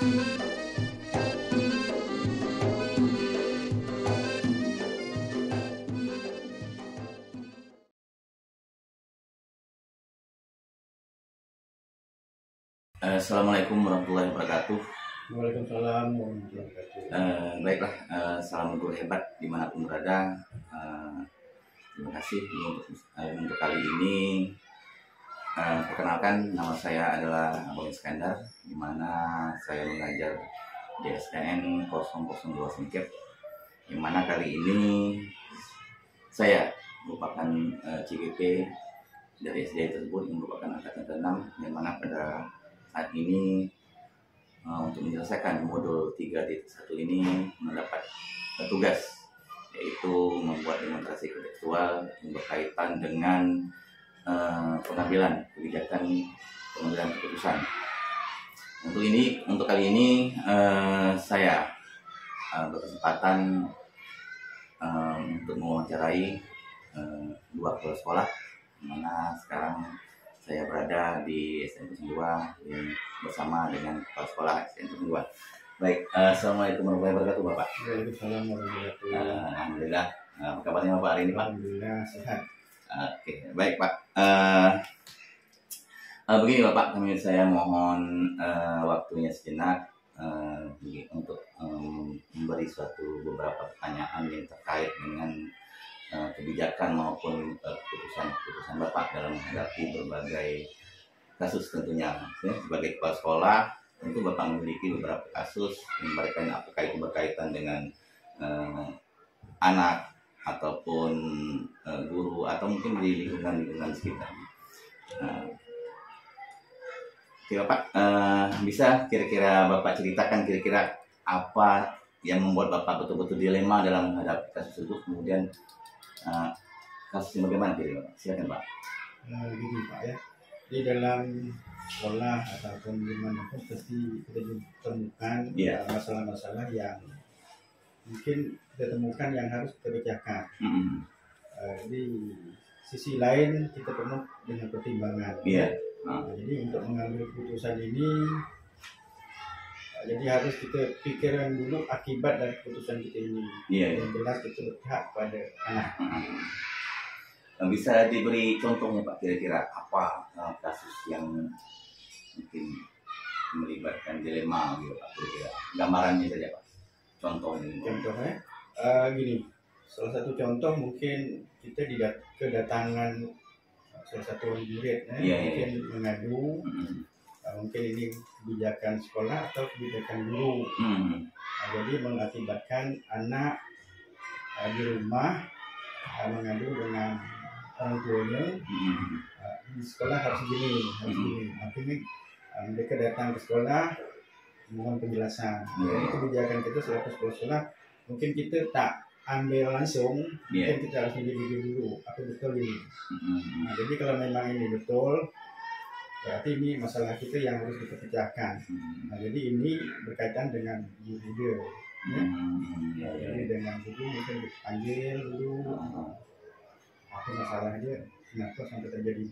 Assalamualaikum warahmatullahi wabarakatuh. Waalaikumsalam warahmatullahi wabarakatuh. Baiklah, salam guru hebat dimanapun berada. Terima kasih untuk kali ini. Perkenalkan, nama saya adalah Abang Iskandar, di mana saya mengajar di SDN 002 Singkep. Di mana kali ini saya merupakan CGP dari SDN tersebut yang merupakan angkatan ke-6, di mana pada saat ini untuk menyelesaikan modul 3.1 ini mendapat tugas, yaitu membuat demonstrasi kontekstual yang berkaitan dengan pengambilan kebijakan pengambilan keputusan. Untuk kali ini saya berkesempatan untuk mewawancarai dua kepala sekolah, di mana sekarang saya berada di SDN 02 yang bersama dengan kepala sekolah SDN 02. Baik, assalamualaikum warahmatullahi wabarakatuh, Bapak. Waalaikumsalam warahmatullahi wabarakatuh. Alhamdulillah. Apa kabarnya Bapak hari ini, Pak? Alhamdulillah sehat. Oke, baik Pak. Begini Bapak, saya mohon waktunya sejenak untuk memberi beberapa pertanyaan yang terkait dengan kebijakan maupun keputusan Bapak dalam menghadapi berbagai kasus tentunya. Sebagai kepala sekolah, tentu Bapak memiliki beberapa kasus yang berkaitan dengan anak ataupun guru atau mungkin di lingkungan sekitar. Oke Bapak, bisa kira-kira Bapak ceritakan kira-kira apa yang membuat Bapak betul-betul dilema dalam menghadapi kasus itu, kemudian kasusnya bagaimana kira-kira? Silakan Pak. Gini Pak ya, di dalam sekolah ataupun dimanapun pasti kita temukan masalah-masalah yang mungkin kita temukan yang harus kita pecahkan. Di sisi lain kita penuh dengan pertimbangan. Jadi untuk mengambil keputusan ini, jadi harus kita pikirkan dulu akibat dari keputusan kita ini. Yang jelas kita berpihak pada anak. Bisa diberi contohnya Pak, kira-kira apa kasus yang mungkin melibatkan dilema gitu Pak, kira-kira gambarannya saja Pak, contohnya. Gini, salah satu contoh mungkin kita kedatangan salah satu murid mungkin mengadu, mungkin ini kebijakan sekolah atau kebijakan guru. Jadi mengakibatkan anak di rumah mengadu dengan orang tuanya, di sekolah harus begini. Artinya mereka datang ke sekolah mohon penjelasan. Jadi kebijakan kita selaku kepala sekolah mungkin kita tak ambil langsung, mungkin kita harus menyelidiki dulu apa betul ini. Jadi kalau memang ini betul, berarti ini masalah kita yang harus kita pecahkan. Jadi ini berkaitan dengan ide. Jadi dengan guru mungkin dipanggil dulu apa masalahnya, kenapa sampai terjadi.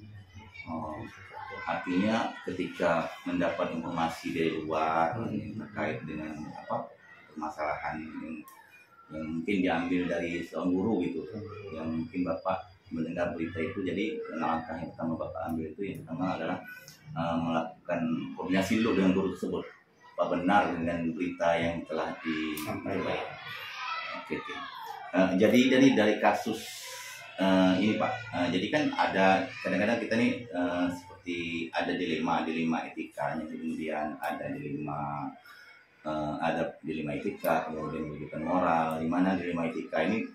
Artinya ketika mendapat informasi dari luar terkait dengan permasalahan yang mungkin diambil dari seorang guru gitu, yang mungkin Bapak mendengar berita itu, jadi langkah yang pertama Bapak ambil itu yang pertama adalah melakukan koordinasi dulu dengan guru tersebut, apa benar dengan berita yang telah disampaikan. Jadi dari kasus ini Pak, jadi kan ada kadang-kadang kita nih seperti ada dilema etikanya, kemudian ada dilema etika, kemudian kehidupan moral, di mana dilema etika ini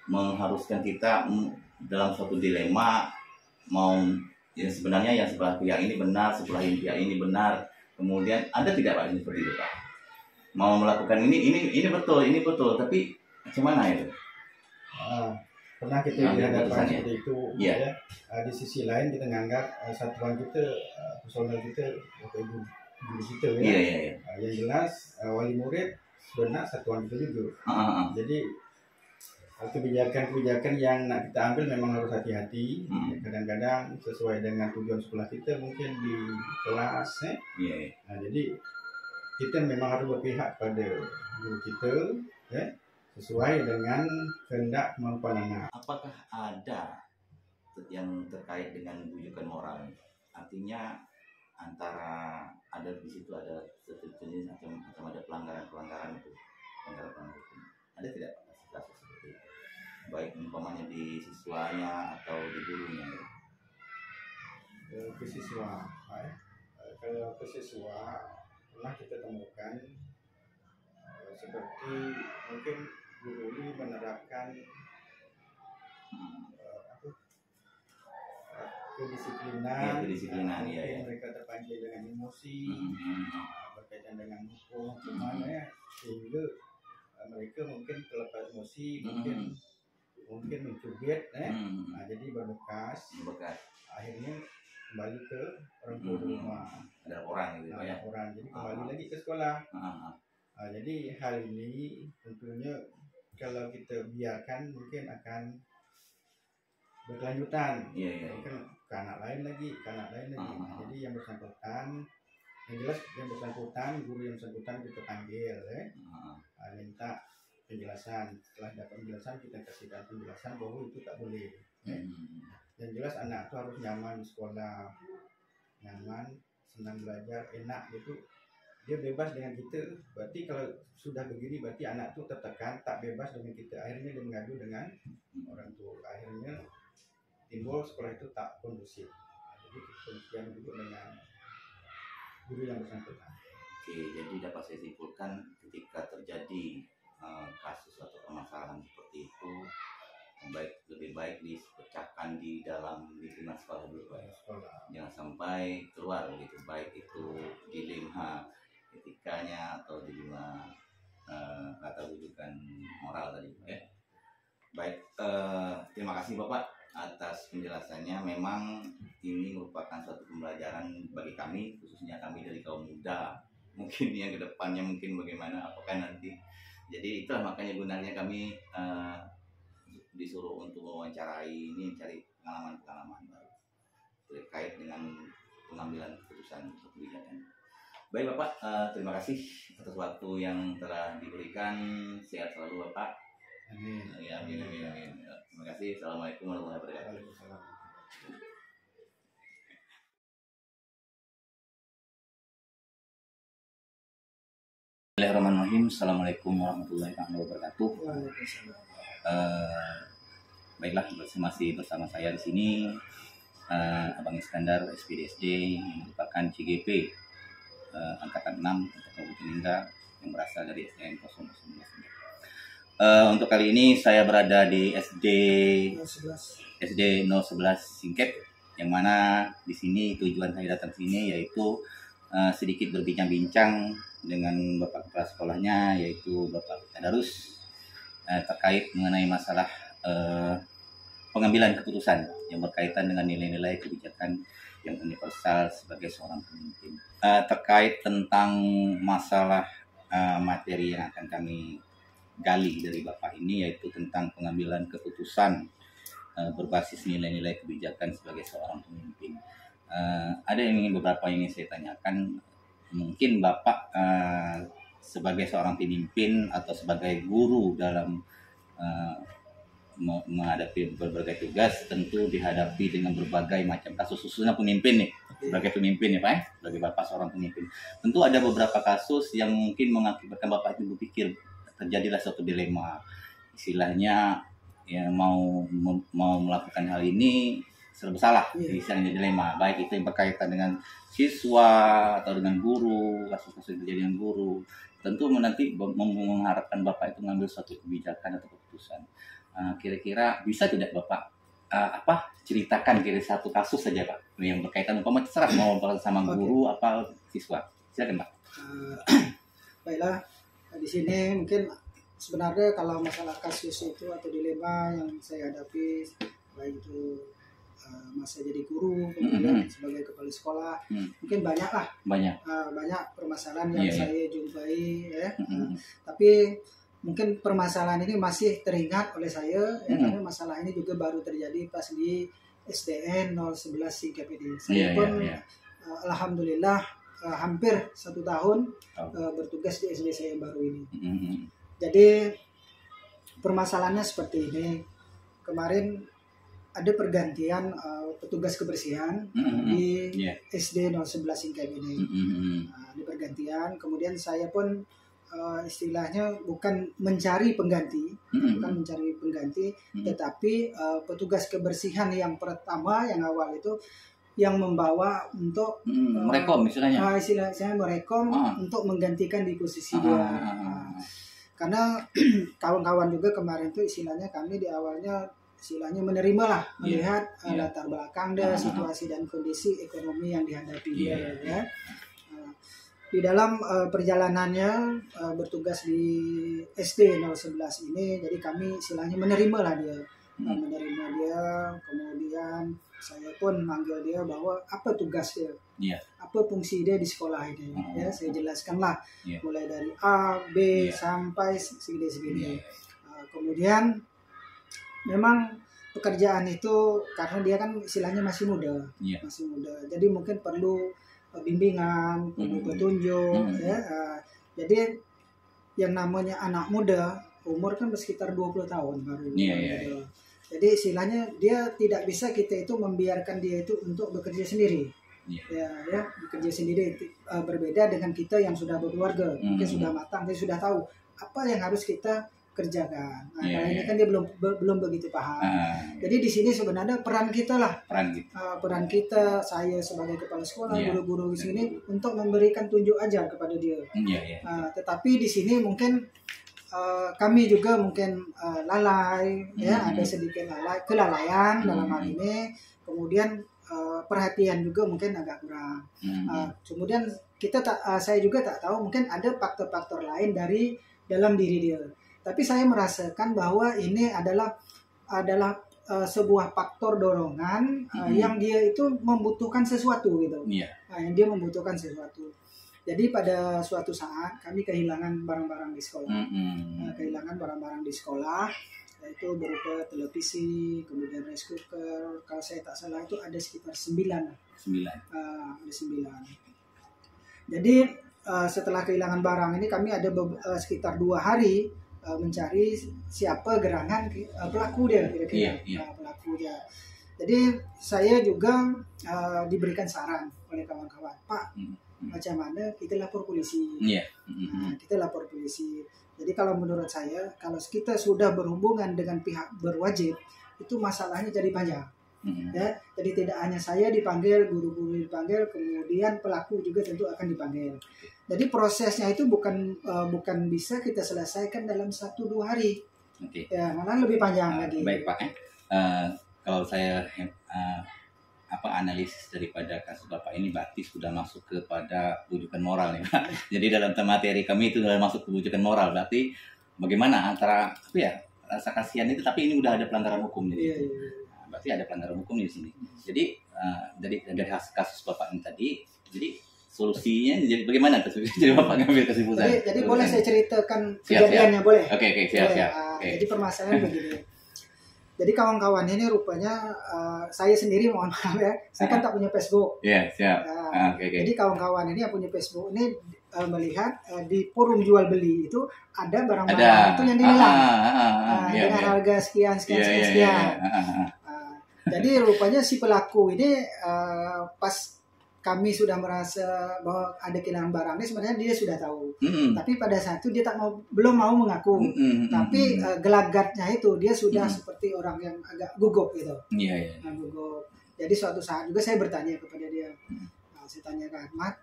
mengharuskan kita dalam suatu dilema mau sebenarnya yang sebelah pihak ini benar, sebelah pihak ini benar, kemudian ada tidak Pak ini seperti itu Pak, mau melakukan ini betul, tapi macam mana itu? Pernah kita dihadapkan seperti itu, ya. Di sisi lain kita menganggap satuan kita, personal kita, guru kita ya. Yang jelas wali murid sebenarnya satuan kita juga. Jadi kebijakan-kebijakan yang nak kita ambil memang harus hati-hati. Kadang-kadang sesuai dengan tujuan sekolah kita mungkin di kelas. Nah, jadi kita memang harus berpihak pada guru kita, ya, sesuai dengan kehendak kemampuan anak. Apakah ada yang terkait dengan bujukan moral? Artinya antara ada di situ ada jenis atau ada pelanggaran itu, pelanggaran hukum. Ada tidak kasus seperti itu? Baik umpamanya di siswanya atau di gurunya. Ke siswa, kalau ke siswa pernah kita temukan seperti mungkin guru ini menerapkan kedisiplinan, ya. Mereka terpancing dengan emosi, berkaitan dengan hukuman, ya, sehingga mereka mungkin terlepas emosi, mungkin mencubit, jadi berbekas. Akhirnya kembali ke orang tua rumah. Ada orang gitu ya. Jadi kembali lagi ke sekolah. Jadi hal ini tentunya kalau kita biarkan mungkin akan berkelanjutan. Mungkin ke anak lain lagi. Jadi yang bersangkutan, guru yang bersangkutan kita panggil, minta penjelasan. Setelah dapat penjelasan kita kasihkan penjelasan bahwa itu tak boleh. Yang jelas anak itu harus nyaman di sekolah, nyaman, senang belajar, enak gitu. Dia bebas dengan kita. Berarti kalau sudah begini berarti anak itu tertekan, tak bebas dengan kita. Akhirnya dia mengadu dengan orang tua. Akhirnya timbul sekolah itu tak kondusif. Jadi kemudian juga dengan guru yang bersangkutan. Oke, jadi dapat saya simpulkan ketika terjadi kasus atau permasalahan seperti itu, lebih baik dipecahkan di dalam lingkungan sekolah dulu, Pak. Jangan sampai keluar gitu, baik itu di lima etikanya atau di lima kata rujukan moral tadi, ya. Baik, terima kasih Bapak atas penjelasannya. Memang ini merupakan suatu pembelajaran bagi kami, khususnya kami dari kaum muda. Mungkin yang kedepannya mungkin bagaimana, apakah nanti. Jadi itulah makanya gunanya kami disuruh untuk mewawancarai ini, cari pengalaman-pengalaman baru terkait dengan pengambilan keputusan untuk kebijakan. Baik Bapak, terima kasih atas waktu yang telah diberikan. Sehat selalu Bapak. Amin. Ya, amin. Terima kasih. Assalamualaikum warahmatullahi wabarakatuh. Bismillahirrahmanirrahim. Assalamualaikum warahmatullahi wabarakatuh. Baiklah, masih bersama saya di sini Abang Iskandar SPDSD yang merupakan CGP angkatan 6 untuk Kabupaten Ningrat yang berasal dari SDN 011. Untuk kali ini saya berada di SD 011 Singkep, yang mana di sini tujuan saya datang sini yaitu sedikit berbincang-bincang dengan Bapak Kepala Sekolahnya, yaitu Bapak Tadarus, terkait mengenai masalah pengambilan keputusan yang berkaitan dengan nilai-nilai kebijakan yang universal sebagai seorang pemimpin. Terkait tentang masalah materi yang akan kami gali dari Bapak ini, yaitu tentang pengambilan keputusan berbasis nilai-nilai kebijakan sebagai seorang pemimpin. Ada beberapa yang ingin saya tanyakan. Mungkin Bapak sebagai seorang pemimpin atau sebagai guru dalam menghadapi berbagai tugas, tentu dihadapi dengan berbagai macam kasus, khususnya pemimpin nih, sebagai pemimpin ya Pak, sebagai Bapak seorang pemimpin. Tentu ada beberapa kasus yang mungkin mengakibatkan Bapak itu berpikir terjadilah suatu dilema, istilahnya ya mau melakukan hal ini serba salah, istilahnya dilema, baik itu yang berkaitan dengan siswa atau dengan guru, kasus-kasus yang terjadi dengan guru. Tentu nanti mengharapkan Bapak itu mengambil suatu kebijakan atau keputusan. Kira-kira bisa tidak Bapak ceritakan kira satu kasus saja Pak yang berkaitan terserah mau sama guru apa siswa. Silakan Pak. Baiklah, di sini mungkin sebenarnya kalau masalah kasus itu atau dilema yang saya hadapi, baik itu masa jadi guru, kemudian sebagai kepala sekolah, mungkin banyak permasalahan yang saya jumpai ya. Tapi mungkin permasalahan ini masih teringat oleh saya karena masalah ini juga baru terjadi pas di SDN 011 Singkep ini. Saya pun alhamdulillah hampir 1 tahun bertugas di SD saya baru ini. Jadi permasalahannya seperti ini. Kemarin ada pergantian petugas kebersihan di SD 011 Singkep ini. Ada pergantian, kemudian saya pun istilahnya bukan mencari pengganti, tetapi petugas kebersihan yang pertama, yang awal itu yang membawa untuk merekom istilahnya merekom untuk menggantikan di posisi dia. Karena kawan-kawan juga kemarin tuh istilahnya kami di awalnya istilahnya menerima lah, melihat latar belakang dan situasi dan kondisi ekonomi yang dihadapi dia ya. Di dalam perjalanannya bertugas di SD 011 ini, jadi kami istilahnya menerima lah dia, kemudian saya pun manggil dia bahwa apa tugas dia, apa fungsi dia di sekolah ini, ya saya jelaskanlah mulai dari A, B sampai segini. Kemudian memang pekerjaan itu karena dia kan istilahnya masih muda, jadi mungkin perlu bimbingan, perlu petunjuk, ya. Jadi yang namanya anak muda umur kan sekitar 20 tahun baru. Jadi istilahnya dia tidak bisa kita itu membiarkan dia itu untuk bekerja sendiri. Ya, bekerja sendiri berbeda dengan kita yang sudah berkeluarga, mungkin sudah matang, dia sudah tahu apa yang harus kita kerjakan. Nah, ini kan dia belum begitu paham. Jadi di sini sebenarnya peran kita, saya sebagai kepala sekolah, guru-guru di sini untuk memberikan tunjuk ajar kepada dia. Tetapi di sini mungkin kami juga mungkin lalai, ada sedikit kelalaian dalam hal ini. Kemudian perhatian juga mungkin agak kurang. Kemudian saya juga tak tahu, mungkin ada faktor-faktor lain dari dalam diri dia. Tapi saya merasakan bahwa ini adalah sebuah faktor dorongan yang dia itu membutuhkan sesuatu gitu. Yang dia membutuhkan sesuatu. Jadi pada suatu saat kami kehilangan barang-barang di sekolah. Yaitu berupa televisi, kemudian rice cooker. Kalau saya tak salah itu ada sekitar 9. Ada 9. Jadi setelah kehilangan barang ini kami ada sekitar 2 hari mencari siapa gerangan pelaku dia kira-kira. Pelaku dia. Jadi saya juga diberikan saran oleh kawan-kawan, Pak, macam mana kita lapor polisi. Kita lapor polisi. Jadi kalau menurut saya, kalau kita sudah berhubungan dengan pihak berwajib, itu masalahnya jadi panjang. Jadi tidak hanya saya dipanggil, guru-guru dipanggil, kemudian pelaku juga tentu akan dipanggil. Jadi prosesnya itu bukan bisa kita selesaikan dalam 1-2 hari. Malah lebih panjang lagi. Baik Pak, kalau saya analisis daripada kasus Bapak ini berarti sudah masuk kepada rujukan moral ya Pak. Jadi dalam materi kami itu sudah masuk ke rujukan moral, berarti bagaimana antara rasa kasihan itu, tapi ini udah ada pelanggaran hukum jadi. Berarti ada pelanggaran hukum di sini. Jadi dari kasus Bapak ini tadi, jadi solusinya jadi bagaimana tuh? Jadi Bapak ngambil kesimpulan. Jadi boleh saya ceritakan kejadiannya, boleh? Oke, siap. Jadi permasalahan begini. Jadi kawan-kawan ini rupanya saya sendiri mohon maaf ya, saya kan tak punya Facebook. Siap. Jadi kawan-kawan ini yang punya Facebook ini melihat di forum jual beli itu ada barang-barang itu yang dinilang dengan harga sekian. Jadi rupanya si pelaku ini pas kami sudah merasa bahwa ada kehilangan barangnya, sebenarnya dia sudah tahu. Tapi pada saat itu dia belum mau mengaku. Tapi gelagatnya itu dia sudah seperti orang yang agak gugup gitu. Gugup. Jadi suatu saat juga saya bertanya kepada dia. Saya tanya ke Ahmad,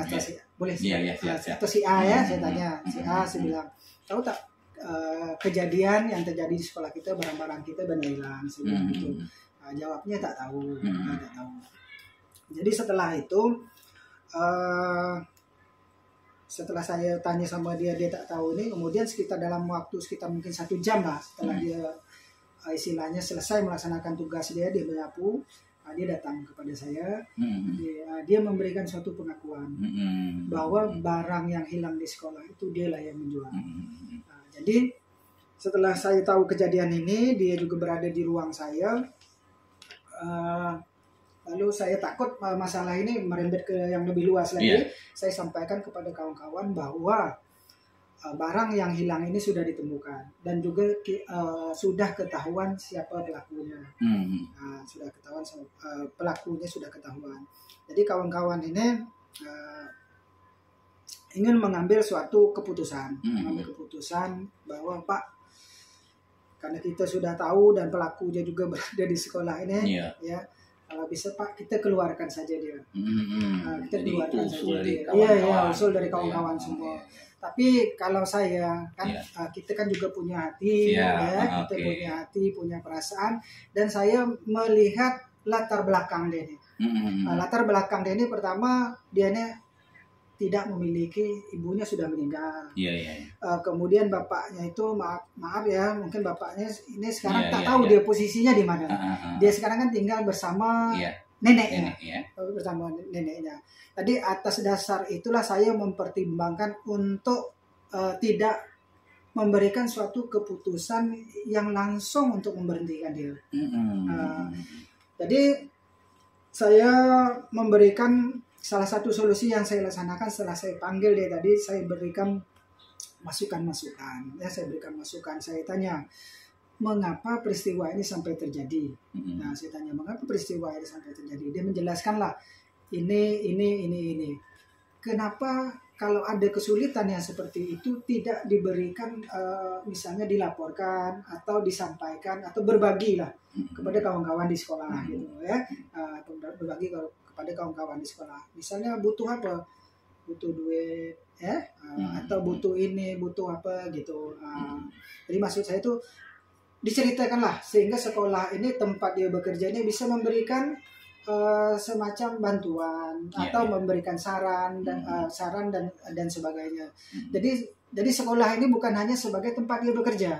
atau boleh atau si A ya, saya tanya. Si A, saya bilang, tahu tak kejadian yang terjadi di sekolah kita, barang-barang kita benar hilang. Saya bilang gitu. Jawabnya tak tahu. Tak tahu. Jadi setelah itu, setelah saya tanya sama dia tak tahu ini, kemudian dalam waktu sekitar mungkin 1 jam lah setelah dia istilahnya selesai melaksanakan tugas dia menyapu, dia datang kepada saya, dia memberikan suatu pengakuan bahwa barang yang hilang di sekolah itu dialah yang menjual. Jadi setelah saya tahu kejadian ini, dia juga berada di ruang saya. Lalu saya takut masalah ini merembet ke yang lebih luas lagi. Iya. Saya sampaikan kepada kawan-kawan bahwa barang yang hilang ini sudah ditemukan dan juga sudah ketahuan siapa pelakunya. Sudah ketahuan pelakunya sudah ketahuan. Jadi kawan-kawan ini ingin mengambil suatu keputusan, bahwa Pak, karena kita sudah tahu dan pelakunya juga berada di sekolah ini, ya. Kalau bisa Pak, kita keluarkan saja dia. Kita keluarkan saja dia. Iya, usul dari kawan-kawan semua. Tapi kalau saya kan kita kan juga punya hati, kita punya hati, punya perasaan, dan saya melihat latar belakang dia ini. Latar belakang dia ini pertama dia ini tidak memiliki, ibunya sudah meninggal. Kemudian bapaknya itu maaf ya, mungkin bapaknya ini sekarang tak tahu dia posisinya di mana. Dia sekarang kan tinggal bersama neneknya, bersama neneknya. Tadi atas dasar itulah saya mempertimbangkan untuk tidak memberikan suatu keputusan yang langsung untuk memberhentikan dia. Jadi saya memberikan salah satu solusi yang saya laksanakan setelah saya panggil dia tadi, saya berikan masukan-masukan. Saya berikan masukan, saya tanya, mengapa peristiwa ini sampai terjadi? Nah, saya tanya, mengapa peristiwa ini sampai terjadi? Dia menjelaskanlah, ini. Kenapa kalau ada kesulitan yang seperti itu tidak diberikan, misalnya dilaporkan atau disampaikan atau berbagilah kepada kawan-kawan di sekolah gitu ya, berbagi pada kawan-kawan di sekolah. Misalnya butuh apa? Butuh duit, atau butuh ini, butuh apa gitu. Jadi maksud saya itu diceritakanlah sehingga sekolah ini tempat dia bekerja ini bisa memberikan semacam bantuan atau memberikan saran dan sebagainya. Jadi sekolah ini bukan hanya sebagai tempat dia bekerja.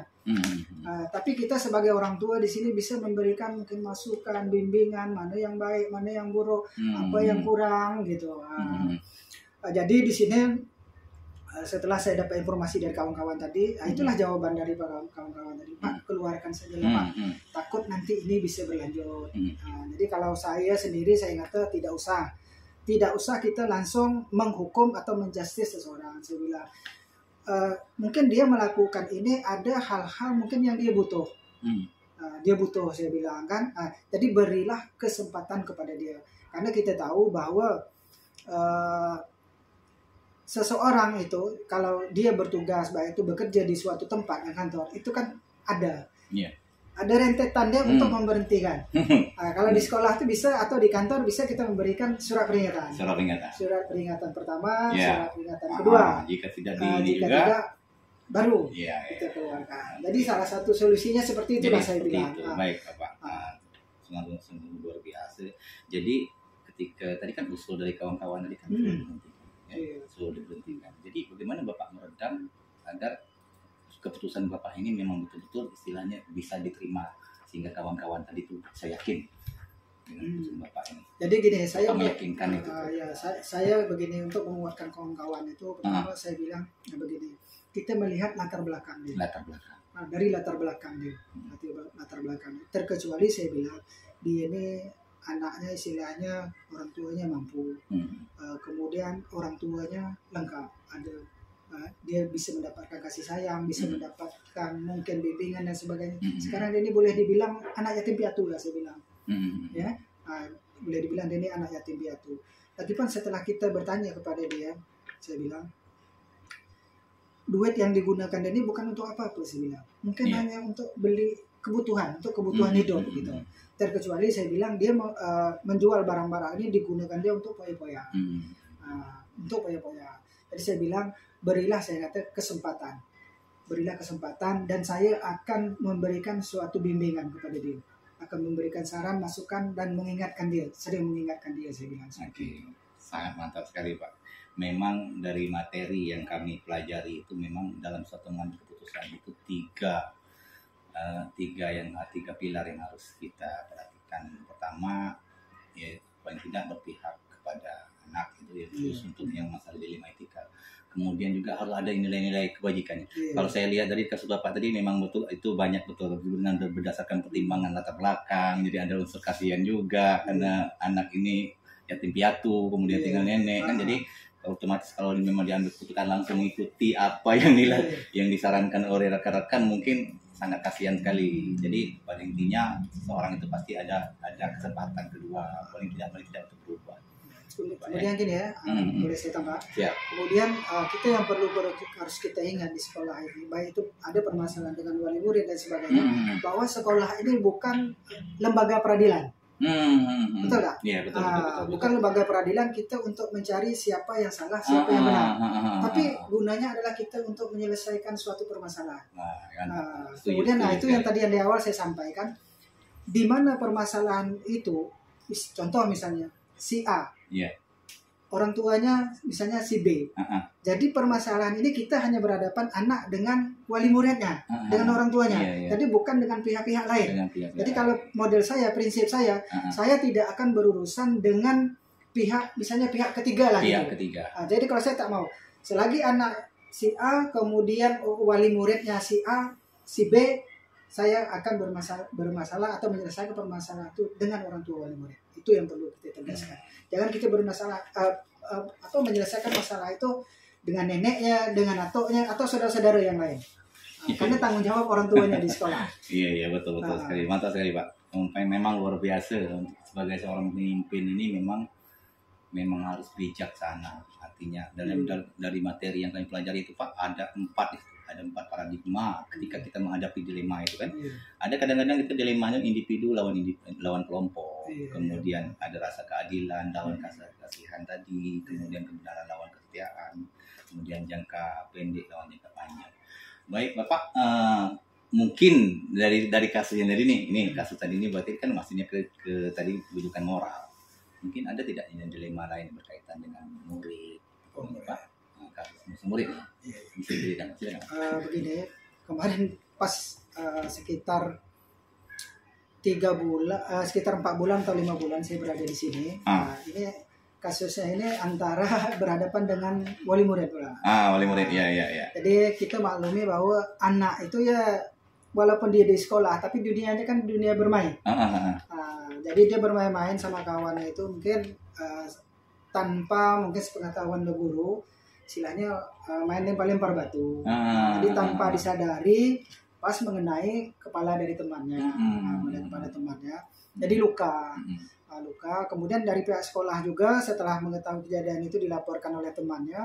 Tapi kita sebagai orang tua di sini bisa memberikan mungkin masukan, bimbingan, mana yang baik, mana yang buruk, apa yang kurang gitu. Jadi di sini setelah saya dapat informasi dari kawan-kawan tadi, itulah jawaban dari kawan-kawan tadi. Pak, keluarkan saja lah Pak. Takut nanti ini bisa berlanjut. Jadi kalau saya sendiri saya kata tidak usah kita langsung menghukum atau menjustice seseorang. Saya bilang mungkin dia melakukan ini ada hal-hal mungkin yang dia butuh. Dia butuh, saya bilang kan. Jadi berilah kesempatan kepada dia. Karena kita tahu bahwa seseorang itu kalau dia bertugas, baik itu bekerja di suatu tempat yang kantor, itu kan ada rentetannya untuk memberhentikan. Kalau di sekolah itu bisa, atau di kantor bisa kita memberikan surat peringatan. Surat peringatan pertama, surat peringatan kedua. Jika tidak tidak, baru kita keluarkan. Jadi salah satu solusinya seperti itulah saya bilang. Baik Pak, sungguh luar biasa. Jadi ketika tadi kan usul dari kawan-kawan tadi kan sudah diberhentikan. Jadi bagaimana Bapak meredam agar keputusan Bapak ini memang betul-betul istilahnya bisa diterima sehingga kawan-kawan tadi itu saya yakin dengan keputusan Bapak ini. Jadi gini, saya meyakinkan itu. Saya begini untuk menguatkan kawan-kawan itu. Pertama saya bilang begini, kita melihat latar belakang dia. Dari latar belakang dia, terkecuali saya bilang dia ini anaknya istilahnya orang tuanya mampu, kemudian orang tuanya lengkap, ada dia bisa mendapatkan kasih sayang, bisa mendapatkan mungkin bimbingan dan sebagainya. Sekarang dia ini boleh dibilang anak yatim piatu lah saya bilang, boleh dibilang dia ini anak yatim piatu. Tapi pun setelah kita bertanya kepada dia, saya bilang duit yang digunakan dia ini bukan untuk apa-apa, saya bilang mungkin hanya untuk beli kebutuhan, untuk kebutuhan hidup gitu. Terkecuali saya bilang dia menjual barang-barang ini digunakan dia untuk poya-poya, untuk poya-poya. Jadi saya bilang berilah, saya kata berilah kesempatan dan saya akan memberikan suatu bimbingan kepada dia, akan memberikan saran, masukan dan mengingatkan dia, sering mengingatkan dia, saya bilang. Sangat mantap sekali Pak. Memang dari materi yang kami pelajari itu memang dalam suatu mengambil keputusan itu tiga pilar yang harus kita perhatikan. Pertama, paling tidak berpihak kepada anak itu ya, terus untuk yang masalah dilema etika. Kemudian juga harus ada nilai-nilai kebajikan. Kalau saya lihat dari kasus Bapak tadi memang betul itu banyak betul dengan berdasarkan pertimbangan latar belakang. Jadi ada unsur kasihan juga karena anak ini yatim piatu, kemudian tinggal nenek kan, jadi otomatis kalau memang diambil keputusan langsung mengikuti apa yang yang disarankan oleh rekan-rekan mungkin sangat kasihan sekali. Jadi pada intinya seorang itu pasti ada kesempatan kedua, paling tidak untuk berubah. Kemudian gini ya, boleh saya tambah. Ya. Kemudian kita yang harus kita ingat di sekolah ini, baik itu ada permasalahan dengan wali murid dan sebagainya, bahwa sekolah ini bukan lembaga peradilan. Betul nggak? Iya, betul. Bukan lembaga peradilan kita untuk mencari siapa yang salah, siapa yang benar. Tapi gunanya adalah kita untuk menyelesaikan suatu permasalahan. Kemudian itu yang tadi yang di awal saya sampaikan, di mana permasalahan itu, contoh misalnya si A, orang tuanya misalnya si B. Jadi permasalahan ini kita hanya berhadapan anak dengan wali muridnya, dengan orang tuanya. Jadi bukan dengan pihak-pihak lain. Jadi kalau model saya, prinsip saya tidak akan berurusan dengan pihak, misalnya pihak ketiga lah. Jadi kalau saya tak mau, selagi anak si A kemudian wali muridnya si A, si B, saya akan bermasalah atau menyelesaikan permasalahan itu dengan orang tua wali murid. Itu yang perlu kita tegaskan. Jangan kita bermasalah atau menyelesaikan masalah itu dengan neneknya, dengan atoknya, atau saudara-saudara yang lain. Karena tanggung jawab orang tuanya di sekolah. Iya betul sekali, mantap sekali Pak. Memang luar biasa sebagai seorang pemimpin ini memang harus bijaksana. Artinya dari materi yang kami pelajari itu Pak ada 4 paradigma ketika kita menghadapi dilema itu kan. Ada kadang-kadang itu dilemanya individu lawan kelompok. Kemudian ada rasa keadilan lawan kasihan tadi, kemudian kebenaran lawan kesetiaan, kemudian jangka pendek lawan jangka panjang. Baik Bapak, mungkin dari kasus yang tadi ini kasus tadi ini berarti kan maksudnya ke tadi kedudukan moral. Mungkin ada tidak dilema lain berkaitan dengan murid, Pak? Kasus murid bisa diberikan. Begini, kemarin pas sekitar 3 bulan, sekitar 4 bulan atau 5 bulan saya berada di sini. Ini kasusnya ini antara berhadapan dengan wali murid pula. Wali murid, ya. Jadi kita maklumi bahwa anak itu ya walaupun dia di sekolah, tapi dunianya kan dunia bermain. Jadi dia bermain-main sama kawannya itu mungkin tanpa mungkin sepengetahuan guru, istilahnya main lempar-lempar batu. Jadi tanpa disadari pas mengenai kepala dari temannya, jadi luka. Kemudian dari pihak sekolah juga setelah mengetahui kejadian itu dilaporkan oleh temannya,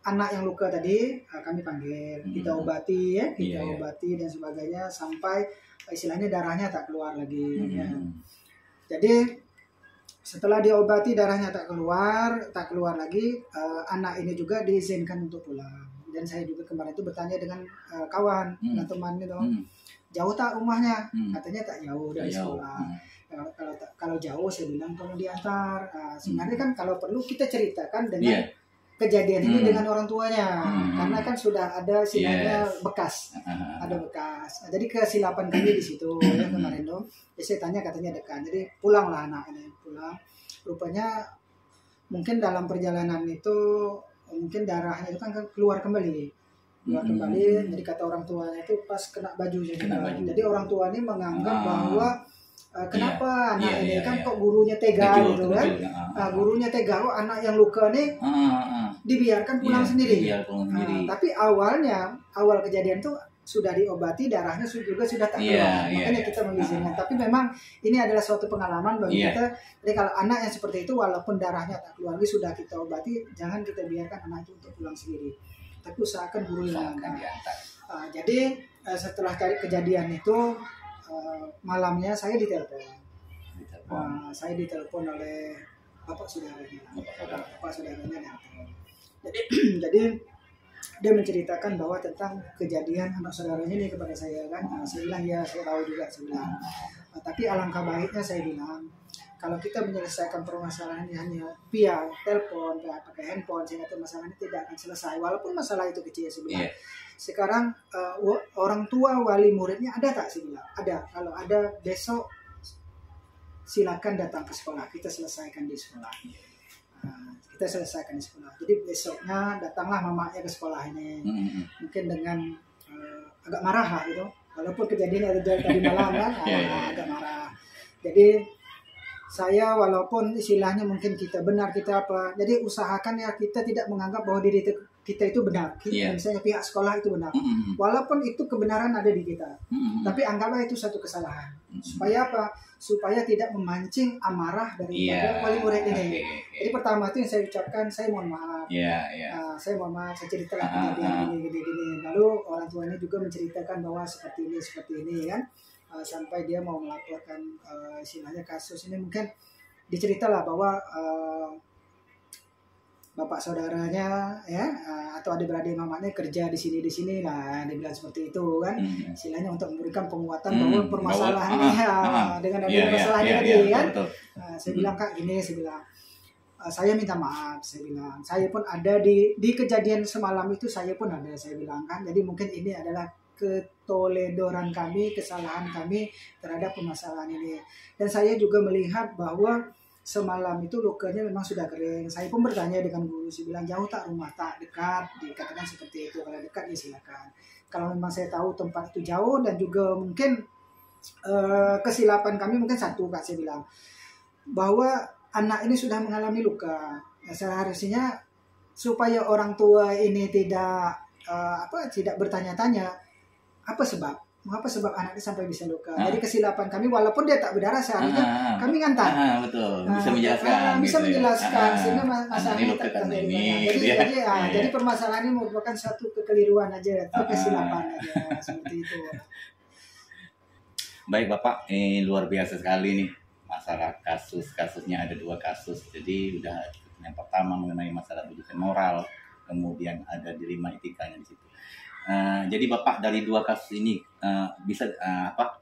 anak yang luka tadi kami panggil, kita obati obati dan sebagainya sampai istilahnya darahnya tak keluar lagi. Jadi setelah diobati darahnya tak keluar lagi, anak ini juga diizinkan untuk pulang. Dan saya juga kemarin itu bertanya dengan kawan, dengan teman itu, jauh tak rumahnya? Katanya tak jauh dari sekolah. Kalau jauh saya bilang tolong diantar. Sebenarnya kan kalau perlu kita ceritakan dengan kejadian ini dengan orang tuanya, karena kan sudah ada istilahnya bekas, ada bekas. Jadi kesilapan kami di situ ya kemarin dong. Saya tanya katanya dekat. Jadi pulanglah anak ini pulang. Rupanya mungkin dalam perjalanan itu mungkin darahnya itu kan keluar kembali. Jadi kata orang tuanya itu pas kena bajunya. Jadi orang tua ini menganggap bahwa kenapa anak ini kan kok gurunya tega gitu kan? Gurunya tega kok anak yang luka nih dibiarkan pulang sendiri. Tapi awal kejadian tuh sudah diobati, darahnya juga sudah tak keluar. Makanya kita mengizinkan. Tapi memang ini adalah suatu pengalaman bagi kita. Jadi kalau anak yang seperti itu walaupun darahnya tak keluar lagi sudah kita obati, jangan kita biarkan anak itu untuk pulang sendiri. Tapi usahakan guru yang diantar. Jadi setelah kejadian itu malamnya saya ditelepon. Saya ditelepon oleh bapak saudaranya. Jadi dia menceritakan bahwa tentang kejadian anak saudaranya ini kepada saya kan. Saya bilang ya saya tahu juga saya bilang. Tapi alangkah baiknya saya bilang kalau kita menyelesaikan permasalahan ini hanya via telepon, pakai handphone, sehingga masalah ini tidak akan selesai. Walaupun masalah itu kecil sebenarnya. Sekarang orang tua wali muridnya ada tak sih bilang? Ada. Kalau ada besok silakan datang ke sekolah, kita selesaikan di sekolah. Kita selesaikan di sekolah. Jadi besoknya datanglah mamanya ke sekolah ini, mungkin dengan agak marah lah gitu. Walaupun kejadian ada tadi malam kan, agak marah. Jadi saya walaupun istilahnya mungkin kita benar kita apa, jadi usahakan ya kita tidak menganggap bahwa diri kita itu benar. Misalnya pihak sekolah itu benar, walaupun itu kebenaran ada di kita, tapi anggaplah itu satu kesalahan. Supaya apa? Supaya tidak memancing amarah daripada wali murid ini. Jadi pertama itu yang saya ucapkan, saya mohon maaf. Saya mohon maaf, saya ceritakan gini. Lalu orang tuanya juga menceritakan bahwa seperti ini kan. Sampai dia mau melaporkan istilahnya kasus ini, mungkin diceritalah bahwa bapak saudaranya ya atau adik-beradik mamanya kerja di sini lah, dibilang seperti itu kan, istilahnya untuk memberikan penguatan bahwa permasalahannya dengan adanya masalahnya tadi kan. Saya bilang Kak gini, saya bilang saya minta maaf, saya bilang saya pun ada di kejadian semalam itu, saya pun ada, saya bilang kan. Jadi mungkin ini adalah ketoledoran kami, kesalahan kami terhadap permasalahan ini. Dan saya juga melihat bahwa semalam itu lukanya memang sudah kering. Saya pun bertanya dengan guru, saya bilang jauh tak rumah, tak dekat, dikatakan seperti itu. Kalau dekat ya silakan. Kalau memang saya tahu tempat itu jauh dan juga mungkin kesilapan kami mungkin satu Kak, saya bilang bahwa anak ini sudah mengalami luka. Nah, seharusnya supaya orang tua ini tidak bertanya-tanya apa sebab anak ini sampai bisa luka. Jadi kesilapan kami walaupun dia tak berdarah seharusnya kami ngantar. Betul. Bisa menjelaskan. Bisa menjelaskan sehingga masalahnya tak terjadi banyak. Jadi Iya. permasalahan ini merupakan suatu kekeliruan aja, kesilapan aja seperti itu. Baik Bapak, ini luar biasa sekali nih masalah kasusnya, ada 2 kasus. Jadi udah yang pertama mengenai masalah pendidikan moral, kemudian ada dilema etikanya di situ. Jadi Bapak dari 2 kasus ini bisa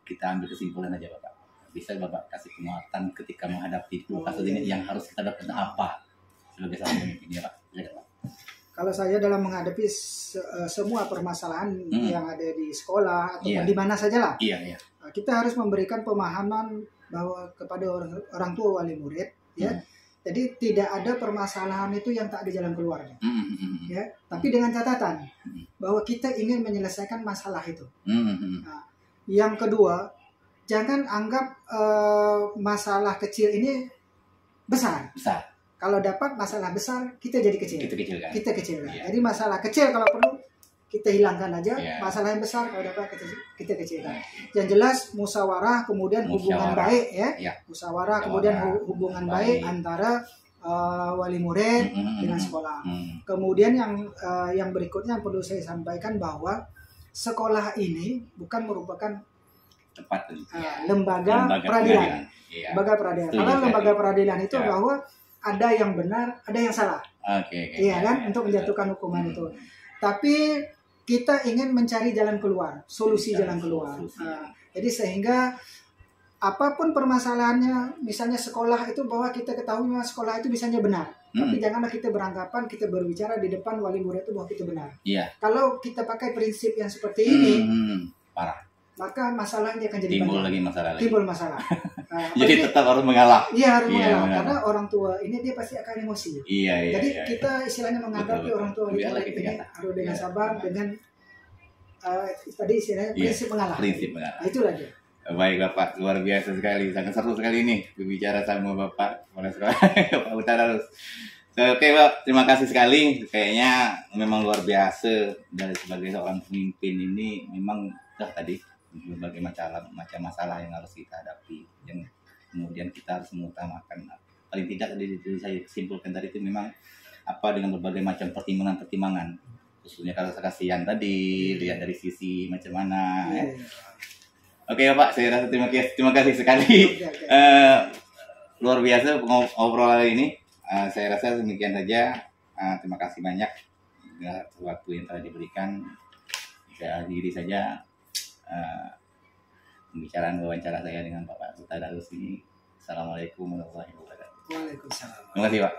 kita ambil kesimpulan aja Bapak. Bisa Bapak kasih penguatan ketika menghadapi 2 kasus ini yang harus kita lakukan apa sebagai seorang pemimpin ya Pak? Pak. Kalau saya dalam menghadapi semua permasalahan yang ada di sekolah atau di mana saja lah, kita harus memberikan pemahaman bahwa kepada orang tua wali murid ya. Jadi tidak ada permasalahan itu yang tak ada jalan keluarnya, ya. Tapi dengan catatan bahwa kita ingin menyelesaikan masalah itu. Nah, yang kedua, jangan anggap masalah kecil ini besar. Kalau dapat masalah besar, kita jadi kecil. Kita kecilkan. Jadi masalah kecil kalau perlu kita hilangkan aja. Masalah yang besar kalau dapat kita kecilkan. Yang jelas musyawarah kemudian hubungan baik ya. Musyawarah kemudian hubungan baik antara wali murid dengan sekolah. Kemudian yang berikutnya yang perlu saya sampaikan bahwa sekolah ini bukan merupakan lembaga peradilan. Lembaga peradilan. Kalau lembaga peradilan itu bahwa ada yang benar, ada yang salah. Iya kan, untuk menjatuhkan hukuman itu. Tapi kita ingin mencari jalan keluar, solusi jalan keluar. Jadi sehingga apapun permasalahannya, misalnya sekolah itu bahwa kita ketahui bahwa sekolah itu misalnya benar. Tapi janganlah kita beranggapan kita berbicara di depan wali murid itu bahwa kita benar. Kalau kita pakai prinsip yang seperti ini, parah. Maka masalahnya akan jadi timbul masalah. Jadi tetap harus mengalah. Iya, harus mengalah. Karena orang tua ini dia pasti akan emosi. Jadi kita istilahnya menghadapi orang tua ini harus dengan sabar, dengan tadi istilahnya prinsip mengalah. Itulah dia. Baik Bapak, luar biasa sekali, sangat seru sekali nih berbicara sama Bapak Kepala Sekolah Pak Utararus. Oke Pak, terima kasih sekali. Kayaknya memang luar biasa dari sebagai seorang pemimpin ini memang tadi berbagai macam masalah yang harus kita hadapi, yang kemudian kita harus mengutamakan. Paling tidak tadi saya simpulkan tadi itu memang dengan berbagai macam pertimbangan, khususnya kalau kasihan tadi lihat dari sisi macam mana. Oke Pak, saya rasa terima kasih sekali. Luar biasa obrolan ini. Saya rasa demikian saja. Terima kasih banyak waktu yang telah diberikan. Saya akhiri saja pembicaraan wawancara saya dengan Bapak Utararus ini. Assalamualaikum warahmatullahi wabarakatuh. Waalaikumsalam. Terima kasih Pak.